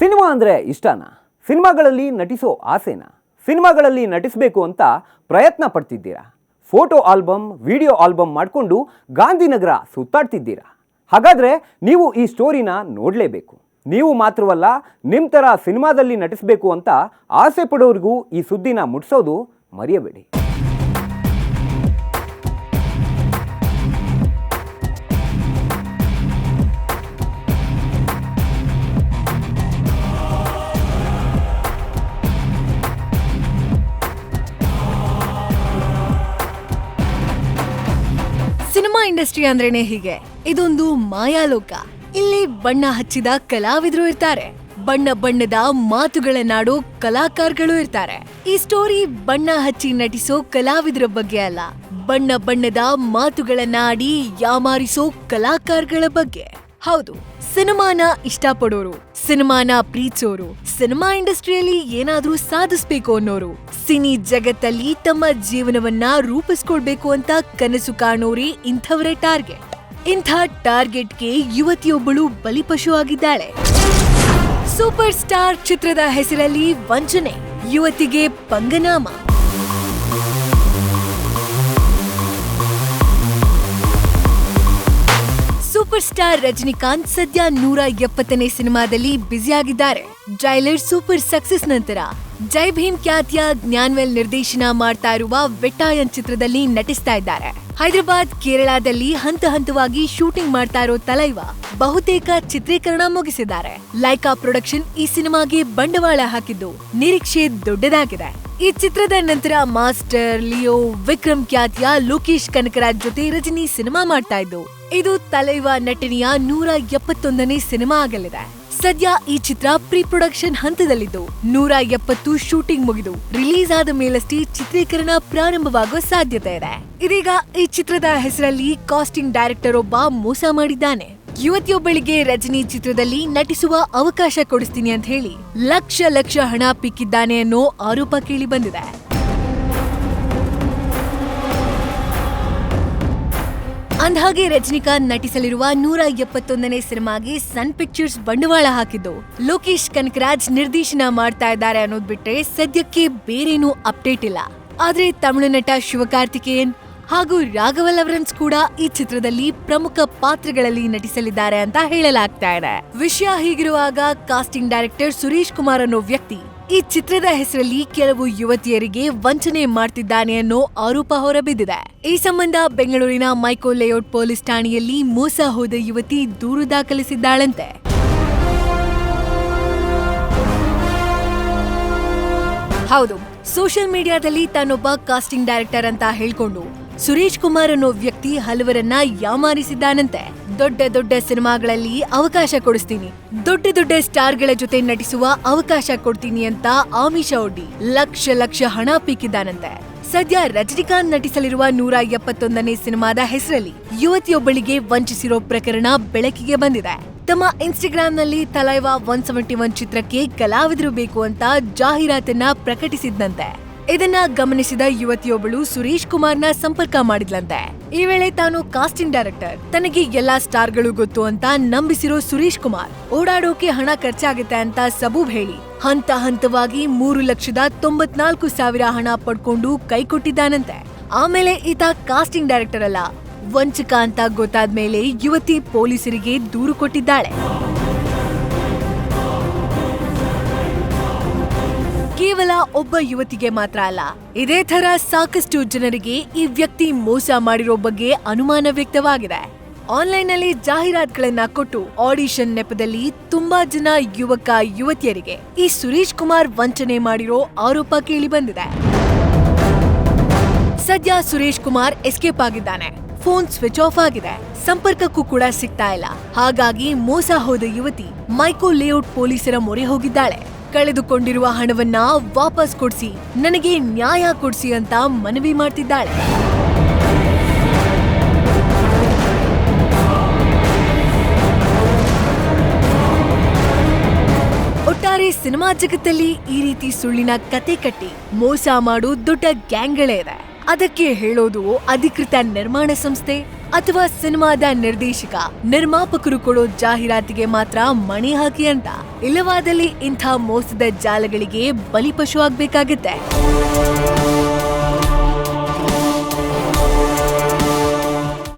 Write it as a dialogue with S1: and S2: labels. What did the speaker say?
S1: Cinema ಅಂದರೆ ಇಷ್ಟನಾ? ಸಿನಿಮಾಗಳಲ್ಲಿ ನಟಿಸೋ ಆಸೆನಾ? ಸಿನಿಮಾಗಳಲ್ಲಿ ನಟಿಸಬೇಕು ಅಂತ ಪ್ರಯತ್ನ ಪಡ್ತಿದ್ದೀರಾ? ಫೋಟೋ ಆಲ್ಬಮ್, ವಿಡಿಯೋ ಆಲ್ಬಮ್ ಮಾಡಿಕೊಂಡು ಗಾಂಧಿನಗರ ಸುತ್ತಾಡ್ತಿದ್ದೀರಾ? ಹಾಗಾದರೆ ನೀವು ಈ ಸ್ಟೋರಿನ ನೋಡಲೇಬೇಕು. ನೀವು ಮಾತ್ರವಲ್ಲ, ನಿಮ್ಮ ಥರ ಸಿನಿಮಾದಲ್ಲಿ ನಟಿಸಬೇಕು ಅಂತ ಆಸೆ ಪಡೋರಿಗೂ ಈ ಸುದ್ದಿನ ಮುಟ್ಟಿಸೋದು ಮರೆಯಬೇಡಿ.
S2: ಸಿನಿಮಾ ಇಂಡಸ್ಟ್ರಿ ಅಂದ್ರೇನೆ ಹೀಗೆ. ಇದೊಂದು ಮಾಯಾಲೋಕ. ಇಲ್ಲಿ ಬಣ್ಣ ಹಚ್ಚಿದ ಕಲಾವಿದರು ಇರ್ತಾರೆ, ಬಣ್ಣ ಬಣ್ಣದ ಮಾತುಗಳ ನಾಡೋ ಕಲಾಕಾರಗಳು ಇರ್ತಾರೆ. ಈ ಸ್ಟೋರಿ ಬಣ್ಣ ಹಚ್ಚಿ ನಟಿಸೋ ಕಲಾವಿದರ ಬಗ್ಗೆ ಅಲ್ಲ, ಬಣ್ಣ ಬಣ್ಣದ ಮಾತುಗಳನ್ನ ಆಡಿ ಯಾಮಾರಿಸೋ ಕಲಾಕಾರಗಳ ಬಗ್ಗೆ. ಹೌದು, ಸಿನಿಮಾನ ಇಷ್ಟಪಡೋರು, ಸಿನಿಮಾನ ಪ್ರೀತಿಸೋರು, ಸಿನಿಮಾ ಇಂಡಸ್ಟ್ರಿಯಲ್ಲಿ ಏನಾದ್ರೂ ಸಾಧಿಸ್ಬೇಕು ಅನ್ನೋರು, ಸಿನಿ ಜಗತ್ತಲ್ಲಿ ತಮ್ಮ ಜೀವನವನ್ನ ರೂಪಿಸ್ಕೊಳ್ಬೇಕು ಅಂತ ಕನಸು ಕಾಣೋರಿ ಇಂಥವರೇ ಟಾರ್ಗೆಟ್. ಇಂಥ ಟಾರ್ಗೆಟ್ಗೆ ಯುವತಿಯೊಬ್ಬಳು ಬಲಿಪಶು ಆಗಿದ್ದಾಳೆ. ಸೂಪರ್ ಸ್ಟಾರ್ ಚಿತ್ರದ ಹೆಸರಲ್ಲಿ ವಂಚನೆ, ಯುವತಿಗೆ ಪಂಗನಾಮ. ಸೂಪರ್ ಸ್ಟಾರ್ ರಜನಿಕಾಂತ್ ಸದ್ಯ 170ನೇ ಸಿನಿಮಾದಲ್ಲಿ ಬ್ಯುಸಿಯಾಗಿದ್ದಾರೆ. ಜೈಲರ್ ಸೂಪರ್ ಸಕ್ಸಸ್ ನಂತರ ಜೈ ಭೀಮ್ ಖ್ಯಾತಿಯ ಜ್ಞಾನ್ವೇಲ್ ನಿರ್ದೇಶನ ಮಾಡ್ತಾ ಇರುವ ವೆಟ್ಟಾಯನ್ ಚಿತ್ರದಲ್ಲಿ ನಟಿಸ್ತಾ ಇದ್ದಾರೆ. ಹೈದರಾಬಾದ್, ಕೇರಳದಲ್ಲಿ ಹಂತ ಹಂತವಾಗಿ ಶೂಟಿಂಗ್ ಮಾಡ್ತಾ ಇರೋ ತಲೈವ ಬಹುತೇಕ ಚಿತ್ರೀಕರಣ ಮುಗಿಸಿದ್ದಾರೆ. ಲೈಕಾ ಪ್ರೊಡಕ್ಷನ್ ಈ ಸಿನಿಮಾಗೆ ಬಂಡವಾಳ ಹಾಕಿದ್ದು ನಿರೀಕ್ಷೆ ದೊಡ್ಡದಾಗಿದೆ. ಈ ಚಿತ್ರದ ನಂತರ ಮಾಸ್ಟರ್, ಲಿಯೋ, ವಿಕ್ರಮ್ ಖ್ಯಾತಿಯ ಲೋಕೇಶ್ ಕನಕರಾಜ್ ಜೊತೆ ರಜನಿ ಸಿನಿಮಾ ಮಾಡ್ತಾ ಇದ್ದು, ಇದು ತಲೈವ ನಟನೆಯ 171ನೇ ಸಿನಿಮಾ ಆಗಲಿದೆ. ಸದ್ಯ ಈ ಚಿತ್ರ ಪ್ರೀ ಪ್ರೊಡಕ್ಷನ್ ಹಂತದಲ್ಲಿದ್ದು 170 ಶೂಟಿಂಗ್ ಮುಗಿದು ರಿಲೀಸ್ ಆದ ಮೇಲಷ್ಟೇ ಚಿತ್ರೀಕರಣ ಪ್ರಾರಂಭವಾಗುವ ಸಾಧ್ಯತೆ ಇದೆ. ಇದೀಗ ಈ ಚಿತ್ರದ ಹೆಸರಲ್ಲಿ ಕಾಸ್ಟಿಂಗ್ ಡೈರೆಕ್ಟರ್ ಒಬ್ಬ ಮೋಸ ಮಾಡಿದ್ದಾನೆ. ಯುವತಿಯೊಬ್ಬಳಿಗೆ ರಜನಿ ಚಿತ್ರದಲ್ಲಿ ನಟಿಸುವ ಅವಕಾಶ ಕೊಡಿಸ್ತೀನಿ ಅಂತ ಹೇಳಿ ಲಕ್ಷ ಹಣ ಪಿಕ್ಕಿದ್ದಾನೆ ಅನ್ನೋ ಆರೋಪ ಕೇಳಿ ಬಂದಿದೆ. ಅಂದ್ಹಾಗೆ ರಜನಿಕಾಂತ್ ನಟಿಸಲಿರುವ 171ನೇ ಸಿನಿಮಾಗೆ ಸನ್ ಪಿಕ್ಚರ್ಸ್ ಬಂಡವಾಳ ಹಾಕಿದ್ದು ಲೋಕೇಶ್ ಕನಕರಾಜ್ ನಿರ್ದೇಶನ ಮಾಡ್ತಾ ಇದ್ದಾರೆ ಅನ್ನೋದ್ ಬಿಟ್ರೆ ಸದ್ಯಕ್ಕೆ ಬೇರೇನೂ ಅಪ್ಡೇಟ್ ಇಲ್ಲ. ಆದ್ರೆ ತಮಿಳು ನಟ ಶಿವಕಾರ್ತಿಕೇಯನ್ ಹಾಗೂ ರಾಘವ ಲಾರೆನ್ಸ್ ಕೂಡ ಈ ಚಿತ್ರದಲ್ಲಿ ಪ್ರಮುಖ ಪಾತ್ರಗಳಲ್ಲಿ ನಟಿಸಲಿದ್ದಾರೆ ಅಂತ ಹೇಳಲಾಗ್ತಾ ಇದೆ. ವಿಷಯ ಹೀಗಿರುವಾಗ ಕಾಸ್ಟಿಂಗ್ ಡೈರೆಕ್ಟರ್ ಸುರೇಶ್ ಕುಮಾರ್ ಅನ್ನೋ ವ್ಯಕ್ತಿ ಈ ಚಿತ್ರದ ಹೆಸರಲ್ಲಿ ಕೆಲವು ಯುವತಿಯರಿಗೆ ವಂಚನೆ ಮಾಡ್ತಿದ್ದಾನೆ ಅನ್ನೋ ಆರೋಪ ಹೊರಬಿದ್ದಿದೆ. ಈ ಸಂಬಂಧ ಬೆಂಗಳೂರಿನ ಮೈಕೋ ಲೇಔಟ್ ಪೊಲೀಸ್ ಠಾಣೆಯಲ್ಲಿ ಮೋಸ ಹೋದ ಯುವತಿ ದೂರು ದಾಖಲಿಸಿದ್ದಾಳಂತೆ. ಹೌದು, ಸೋಷಿಯಲ್ ಮೀಡಿಯಾದಲ್ಲಿ ತಾನೊಬ್ಬ ಕಾಸ್ಟಿಂಗ್ ಡೈರೆಕ್ಟರ್ ಅಂತ ಹೇಳ್ಕೊಂಡು ಸುರೇಶ್ ಕುಮಾರ್ ಅನ್ನೋ ವ್ಯಕ್ತಿ ಹಲವರನ್ನ ಯಾಮಾರಿಸಿದ್ದಾನಂತೆ. ದೊಡ್ಡ ಸಿನಿಮಾಗಳಲ್ಲಿ ಅವಕಾಶ ಕೊಡಿಸ್ತೀನಿ, ದೊಡ್ಡ ಸ್ಟಾರ್ಗಳ ಜೊತೆ ನಟಿಸುವ ಅವಕಾಶ ಕೊಡ್ತೀನಿ ಅಂತ ಆಮಿಷ ಒಡ್ಡಿ ಲಕ್ಷ ಹಣ ಪೀಕಿದ್ದಾನಂತೆ. ಸದ್ಯ ರಜನಿಕಾಂತ್ ನಟಿಸಲಿರುವ 171ನೇ ಸಿನಿಮಾದ ಹೆಸರಲ್ಲಿ ಯುವತಿಯೊಬ್ಬಳಿಗೆ ವಂಚಿಸಿರೋ ಪ್ರಕರಣ ಬೆಳಕಿಗೆ ಬಂದಿದೆ. ತಮ್ಮ ಇನ್ಸ್ಟಾಗ್ರಾಂನಲ್ಲಿ ತಲೈವ 171 ಚಿತ್ರಕ್ಕೆ ಕಲಾವಿದರು ಬೇಕು ಅಂತ ಜಾಹೀರಾತನ್ನ ಪ್ರಕಟಿಸಿದ್ದಂತೆ. ಇದನ್ನ ಗಮನಿಸಿದ ಯುವತಿಯೊಬ್ಬಳು ಸುರೇಶ್ ಕುಮಾರ್ನ ಸಂಪರ್ಕ ಮಾಡಿದ್ಲಂತೆ. ಈ ವೇಳೆ ತಾನು ಕಾಸ್ಟಿಂಗ್ ಡೈರೆಕ್ಟರ್, ತನಗೆ ಎಲ್ಲಾ ಸ್ಟಾರ್ಗಳು ಗೊತ್ತು ಅಂತ ನಂಬಿಸಿರೋ ಸುರೇಶ್ ಕುಮಾರ್ ಓಡಾಡೋಕೆ ಹಣ ಖರ್ಚಾಗುತ್ತೆ ಅಂತ ಸಬೂಬ್ ಹೇಳಿ ಹಂತವಾಗಿ 3,94,000 ಹಣ ಪಡ್ಕೊಂಡು ಕೈ ಕೊಟ್ಟಿದ್ದಾನಂತೆ. ಆಮೇಲೆ ಈತ ಕಾಸ್ಟಿಂಗ್ ಡೈರೆಕ್ಟರ್ ಅಲ್ಲ, ವಂಚಕ ಅಂತ ಗೊತ್ತಾದ್ಮೇಲೆ ಯುವತಿ ಪೊಲೀಸರಿಗೆ ದೂರು ಕೊಟ್ಟಿದ್ದಾಳೆ. ಕೇವಲ ಒಬ್ಬ ಯುವತಿಗೆ ಮಾತ್ರ ಅಲ್ಲ, ಇದೇ ತರ ಸಾಕಷ್ಟು ಜನರಿಗೆ ಈ ವ್ಯಕ್ತಿ ಮೋಸ ಮಾಡಿರೋ ಬಗ್ಗೆ ಅನುಮಾನ ವ್ಯಕ್ತವಾಗಿದೆ. ಆನ್ಲೈನ್ ನಲ್ಲಿ ಜಾಹೀರಾತುಗಳನ್ನ ಕೊಟ್ಟು ಆಡಿಷನ್ ನೆಪದಲ್ಲಿ ತುಂಬಾ ಜನ ಯುವತಿಯರಿಗೆ ಈ ಸುರೇಶ್ ಕುಮಾರ್ ವಂಚನೆ ಮಾಡಿರೋ ಆರೋಪ ಕೇಳಿ ಬಂದಿದೆ. ಸದ್ಯ ಸುರೇಶ್ ಕುಮಾರ್ ಎಸ್ಕೇಪ್ ಆಗಿದ್ದಾನೆ. ಫೋನ್ ಸ್ವಿಚ್ ಆಫ್ ಆಗಿದೆ, ಸಂಪರ್ಕಕ್ಕೂ ಕೂಡ ಸಿಗ್ತಾ ಇಲ್ಲ. ಹಾಗಾಗಿ ಮೋಸ ಹೋದ ಯುವತಿ ಮೈಕೋ ಲೇಔಟ್ ಪೊಲೀಸರ ಮೊರೆ ಹೋಗಿದ್ದಾಳೆ. ಕಳೆದುಕೊಂಡಿರುವ ಹಣವನ್ನ ವಾಪಸ್ ಕೊಡ್ಸಿ, ನನಗೆ ನ್ಯಾಯ ಕೊಡ್ಸಿ ಅಂತ ಮನವಿ ಮಾಡ್ತಿದ್ದಾಳೆ. ಒಟ್ಟಾರೆ ಸಿನಿಮಾ ಜಗತ್ತಲ್ಲಿ ಈ ರೀತಿ ಸುಳ್ಳಿನ ಕತೆ ಕಟ್ಟಿ ಮೋಸ ಮಾಡೋ ದೊಡ್ಡ ಗ್ಯಾಂಗ್ಗಳೇ ಇದೆ. ಅದಕ್ಕೆ ಹೇಳೋದು ಅಧಿಕೃತ ನಿರ್ಮಾಣ ಸಂಸ್ಥೆ, ಅಥವಾ ಸಿನಿಮಾದ ನಿರ್ದೇಶಕ ನಿರ್ಮಾಪಕರು ಕೊಡೋ ಜಾಹೀರಾತಿಗೆ ಮಾತ್ರ ಮಣಿ ಹಾಕಿ ಅಂತ? ಇಲ್ಲವಾದಲ್ಲಿ ಇಂಥ ಮೋಸದ ಜಾಲಗಳಿಗೆ ಬಲಿಪಶು ಆಗ್ಬೇಕಾಗತ್ತೆ.